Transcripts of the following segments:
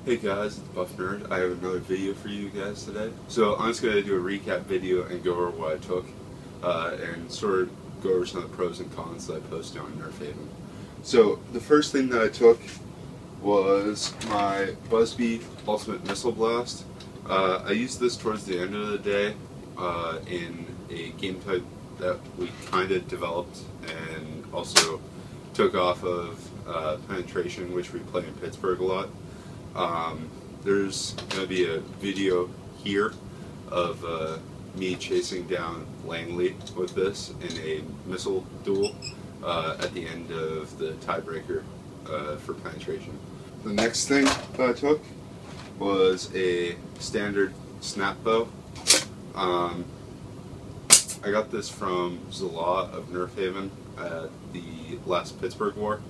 Hey guys, it's BuffNerd. I have another video for you guys today. So I'm just going to do a recap video and go over what I took and sort of go over some of the pros and cons that I posted on Nerf Haven. So the first thing that I took was my Busby Ultimate Missile Blast. I used this towards the end of the day in a game type that we kind of developed and also took off of Penetration, which we play in Pittsburgh a lot. There's going to be a video here of me chasing down Langley with this in a missile duel at the end of the tiebreaker for Penetration. The next thing that I took was a standard snap bow. I got this from Zala of Nerf Haven at the last Pittsburgh War.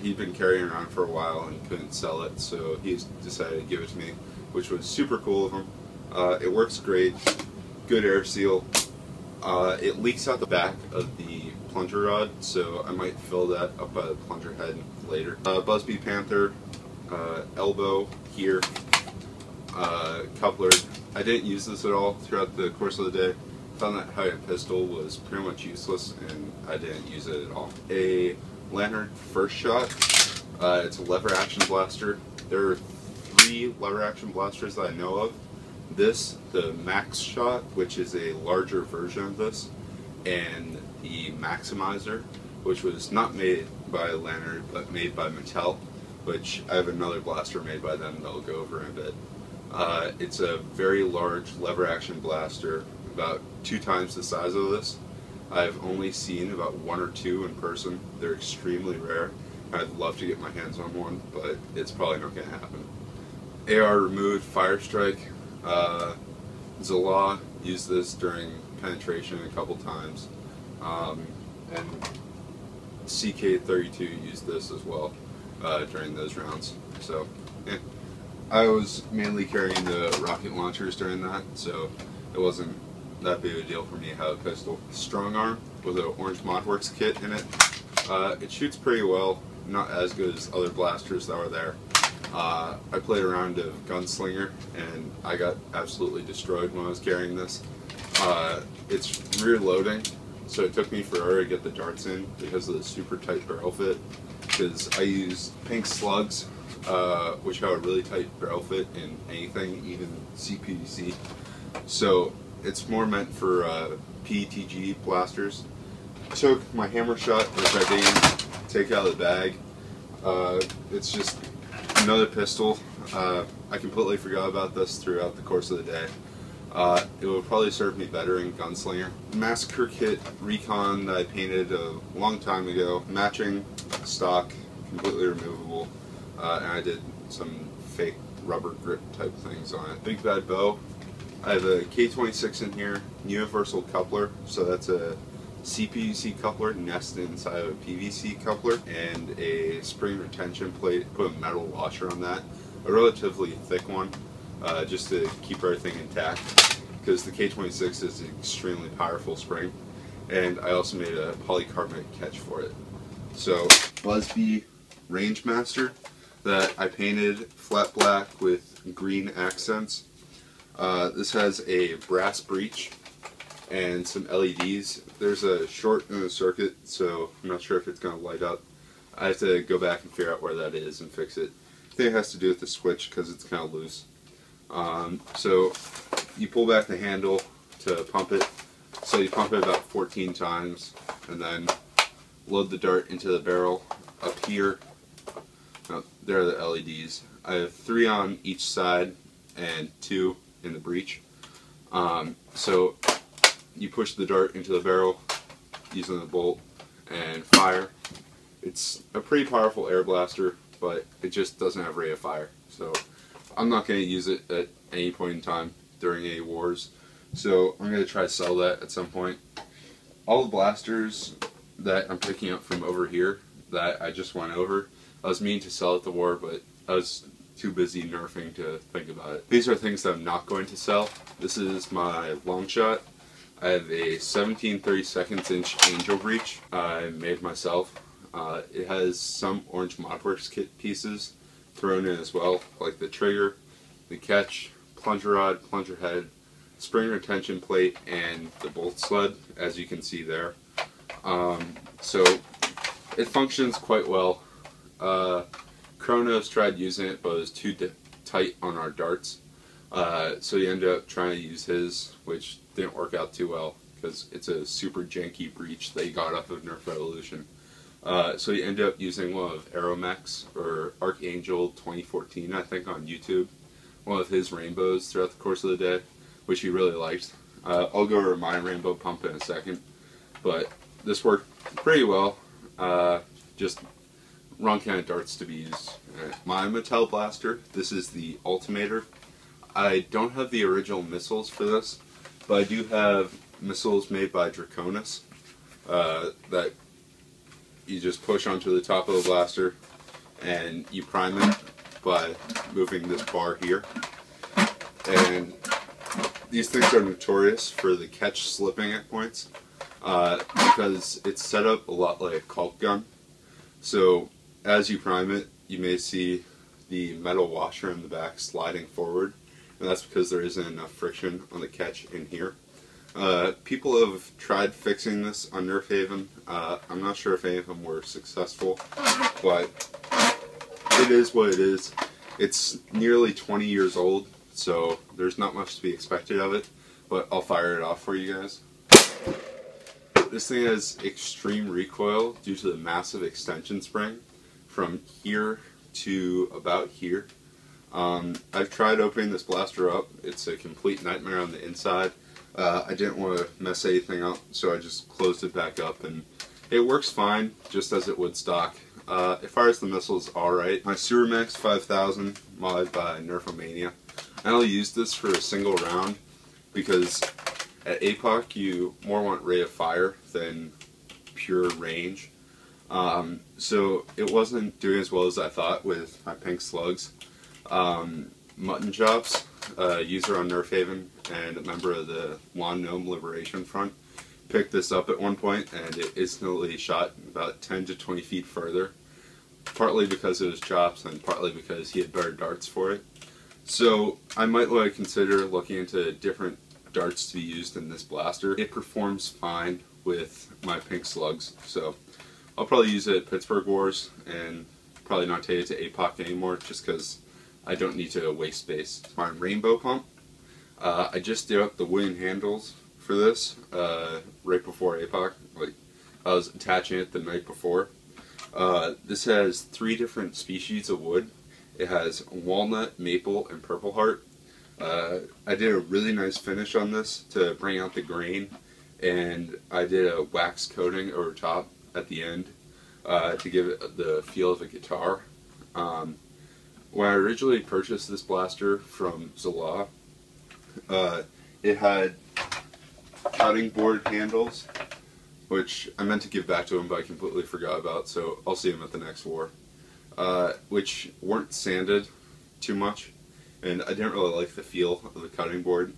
He'd been carrying around for a while and couldn't sell it, so he decided to give it to me, which was super cool of him. It works great, good air seal. It leaks out the back of the plunger rod, so I might fill that up by the plunger head later. Busby Panther, elbow here, coupler. I didn't use this at all throughout the course of the day. Found that high-end pistol was pretty much useless, and I didn't use it at all. A Lantern First Shot. It's a lever action blaster. There are 3 lever action blasters that I know of. This, the Max Shot, which is a larger version of this, and the Maximizer, which was not made by Lantern but made by Mattel, which I have another blaster made by them that I'll go over in a bit. It's a very large lever action blaster, about 2 times the size of this. I've only seen about 1 or 2 in person. They're extremely rare. I'd love to get my hands on one, but it's probably not going to happen. AR removed Fire Strike. Zala used this during Penetration a couple times, and CK32 used this as well during those rounds. So, yeah. I was mainly carrying the rocket launchers during that, so it wasn't that big of a deal for me to have a pistol. Strong Arm with an Orange Modworks kit in it. It shoots pretty well, not as good as other blasters that were there. I played a round of Gunslinger and I got absolutely destroyed when I was carrying this. It's rear loading, so it took me forever to get the darts in because of the super tight barrel fit, because I use pink slugs, which have a really tight barrel fit in anything, even CPDC. So it's more meant for PETG blasters. I took my Hammer Shot, which I didn't take out of the bag. It's just another pistol. I completely forgot about this throughout the course of the day. It will probably serve me better in Gunslinger. Massacre Kit Recon that I painted a long time ago. Matching stock, completely removable. And I did some fake rubber grip type things on it. Big Bad Bow. I have a K26 in here, universal coupler, so that's a CPVC coupler nested inside of a PVC coupler, and a spring retention plate. Put a metal washer on that, a relatively thick one, just to keep everything intact, because the K26 is an extremely powerful spring. And I also made a polycarbonate catch for it. So, Busby Rangemaster that I painted flat black with green accents. This has a brass breech and some LEDs. There's a short in the circuit, so I'm not sure if it's going to light up. I have to go back and figure out where that is and fix it. I think it has to do with the switch because it's kind of loose. So you pull back the handle to pump it. So you pump it about 14 times and then load the dart into the barrel up here. Oh, there are the LEDs. I have 3 on each side and 2 in the breech. So you push the dart into the barrel using the bolt and fire. It's a pretty powerful air blaster, but it just doesn't have rate of fire. So I'm not going to use it at any point in time during any wars. So I'm going to try to sell that at some point. All the blasters that I'm picking up from over here that I just went over, I was meaning to sell at the war, but I was too busy nerfing to think about it. These are things that I'm not going to sell. This is my long shot. I have a 17/32 inch angel breech I made myself. It has some Orange Modworks kit pieces thrown in as well, like the trigger, the catch, plunger rod, plunger head, spring retention plate, and the bolt sled, as you can see there. So it functions quite well. Kronos tried using it, but it was too tight on our darts. So he ended up trying to use his, which didn't work out too well because it's a super janky breech that he got off of Nerf Evolution. So he ended up using one of Aeromech's or Archangel 2014, I think, on YouTube. One of his rainbows throughout the course of the day, which he really liked. I'll go over my rainbow pump in a second, but this worked pretty well. Just wrong kind of darts to be used. My Mattel blaster, this is the Ultimator. I don't have the original missiles for this, but I do have missiles made by Draconis that you just push onto the top of the blaster and you prime it by moving this bar here. And these things are notorious for the catch slipping at points because it's set up a lot like a caulk gun. So as you prime it, you may see the metal washer in the back sliding forward, and that's because there isn't enough friction on the catch in here. People have tried fixing this on Nerf Haven. I'm not sure if any of them were successful, but it is what it is. It's nearly 20 years old, so there's not much to be expected of it, but I'll fire it off for you guys. This thing has extreme recoil due to the massive extension spring from here to about here. I've tried opening this blaster up. It's a complete nightmare on the inside. I didn't want to mess anything up, so I just closed it back up, and it works fine, just as it would stock. It fires the missiles alright. My Supermax 5000, modded by Nerfomania. I only used this for a single round, because at Apoc you more want rate of fire than pure range. So it wasn't doing as well as I thought with my pink slugs. Mutton Chops, a user on Nerf Haven and a member of the Lawn Gnome Liberation Front, picked this up at one point and it instantly shot about 10 to 20 feet further, partly because it was Chops and partly because he had better darts for it. So I might want to consider looking into different darts to be used in this blaster. It performs fine with my pink slugs, so I'll probably use it at Pittsburgh Wars and probably not take it to Apoc anymore just because I don't need to waste space. My rainbow pump, I just did up the wooden handles for this right before Apoc. Like, I was attaching it the night before. This has 3 different species of wood. It has walnut, maple, and purple heart. I did a really nice finish on this to bring out the grain, and I did a wax coating over top at the end to give it the feel of a guitar. When I originally purchased this blaster from Zala, it had cutting board handles, which I meant to give back to him but I completely forgot about, so I'll see him at the next war, which weren't sanded too much, and I didn't really like the feel of the cutting board.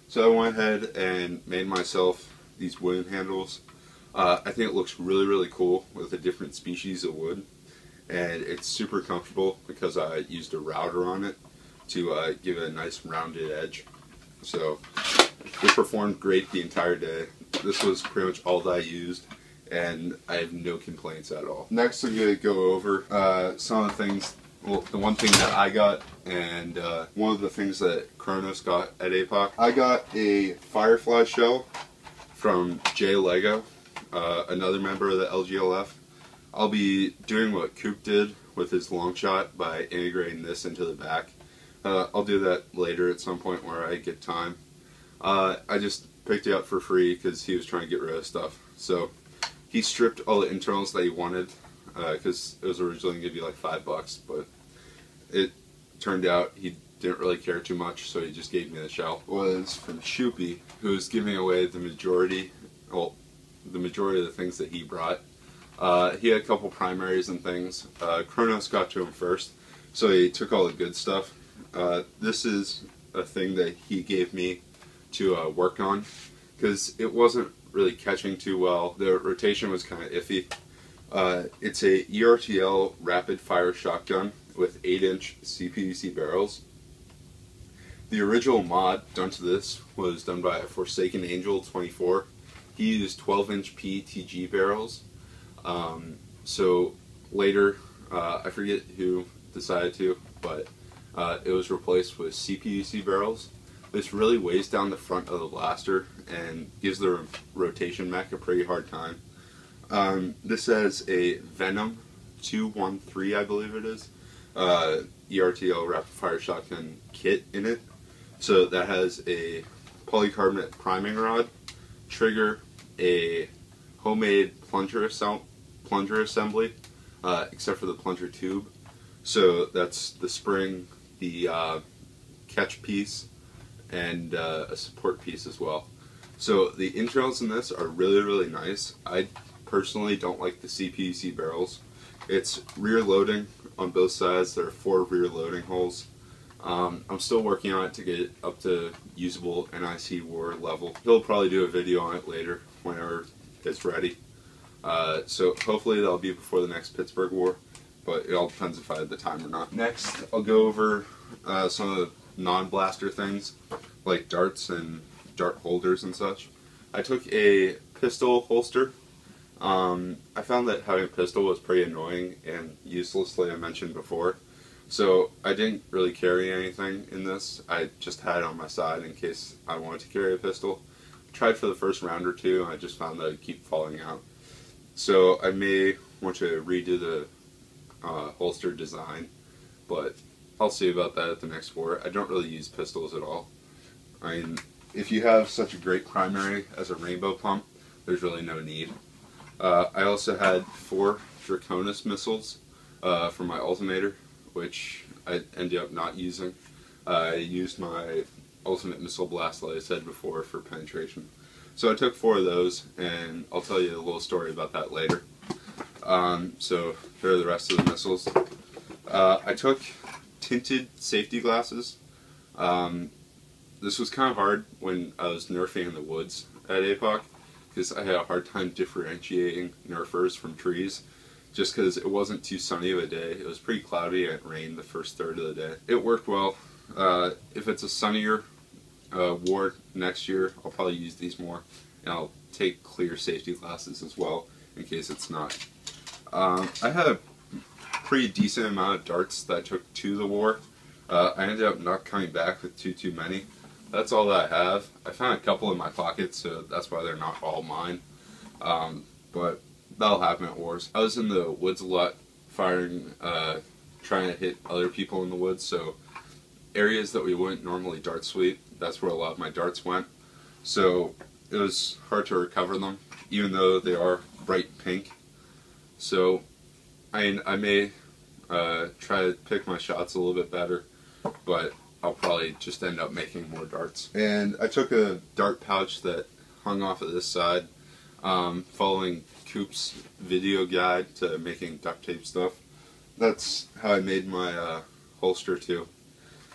So I went ahead and made myself these wooden handles. I think it looks really, really cool with the different species of wood, and it's super comfortable because I used a router on it to give it a nice rounded edge. So it performed great the entire day. This was pretty much all that I used, and I have no complaints at all. Next I'm going to go over some of the things, well, the one thing that I got, and one of the things that Kronos got at Apoc. I got a Firefly shell from J Lego, another member of the LGLF. I'll be doing what Coop did with his long shot by integrating this into the back. I'll do that later at some point where I get time. I just picked it up for free because he was trying to get rid of stuff. So he stripped all the internals that he wanted because it was originally going to be like $5, but it turned out he didn't really care too much, so he just gave me the shell. It was from Shoopy, who's giving away the majority, well, the majority of the things that he brought. He had a couple primaries and things. Kronos got to him first, so he took all the good stuff. This is a thing that he gave me to work on, because it wasn't really catching too well. The rotation was kind of iffy. It's a ERTL rapid fire shotgun, with 8-inch CPVC barrels. The original mod done to this was done by Forsaken Angel 24. He used 12-inch PETG barrels. So later, I forget who decided to, but it was replaced with CPVC barrels. This really weighs down the front of the blaster and gives the rotation mech a pretty hard time. This has a Venom 213, I believe it is, ERTL rapid fire shotgun kit in it. So that has a polycarbonate priming rod, trigger, a homemade plunger assembly, except for the plunger tube. So that's the spring, the catch piece, and a support piece as well. So the internals in this are really, really nice. I personally don't like the CPVC barrels. It's rear loading on both sides. There are 4 rear loading holes. I'm still working on it to get it up to usable NIC war level. He'll probably do a video on it later whenever it's ready. So hopefully that'll be before the next Pittsburgh war, but it all depends if I have the time or not. Next, I'll go over some of the non-blaster things like darts and dart holders and such. I took a pistol holster. I found that having a pistol was pretty annoying and useless, like I mentioned before. So I didn't really carry anything in this. I just had it on my side in case I wanted to carry a pistol. Tried for the first round or two, and I just found that it keep falling out. So I may want to redo the holster design, but I'll see about that at the next war. I don't really use pistols at all. I mean, if you have such a great primary as a rainbow pump, there's really no need. I also had 4 Draconis missiles for my Ultimator, which I ended up not using. I used my Ultimate Missile Blast, like I said before, for penetration. So I took 4 of those, and I'll tell you a little story about that later. So here are the rest of the missiles. I took tinted safety glasses. This was kind of hard when I was nerfing in the woods at Apoc, because I had a hard time differentiating nerfers from trees, just because it wasn't too sunny of a day. It was pretty cloudy and it rained the first third of the day. It worked well. If it's a sunnier war next year, I'll probably use these more, and I'll take clear safety glasses as well in case it's not. I had a pretty decent amount of darts that I took to the war. I ended up not coming back with too many. That's all that I have. I found a couple in my pockets, so that's why they're not all mine. But that'll happen at wars. I was in the woods a lot, firing, trying to hit other people in the woods, so areas that we wouldn't normally dart sweep, that's where a lot of my darts went. So it was hard to recover them, even though they are bright pink. So I may try to pick my shots a little bit better, but I'll probably just end up making more darts. And I took a dart pouch that hung off of this side, following Coop's video guide to making duct tape stuff. That's how I made my holster too.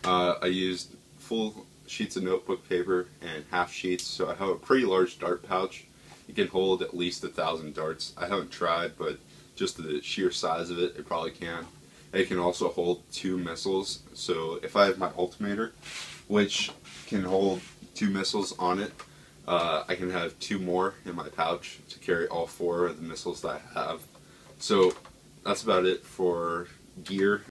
I used full sheets of notebook paper and half sheets, so I have a pretty large dart pouch. It can hold at least 1,000 darts. I haven't tried, but just the sheer size of it, it probably can. It can also hold 2 missiles, so if I have my Ultimator, which can hold 2 missiles on it, I can have 2 more in my pouch to carry all 4 of the missiles that I have. So that's about it for gear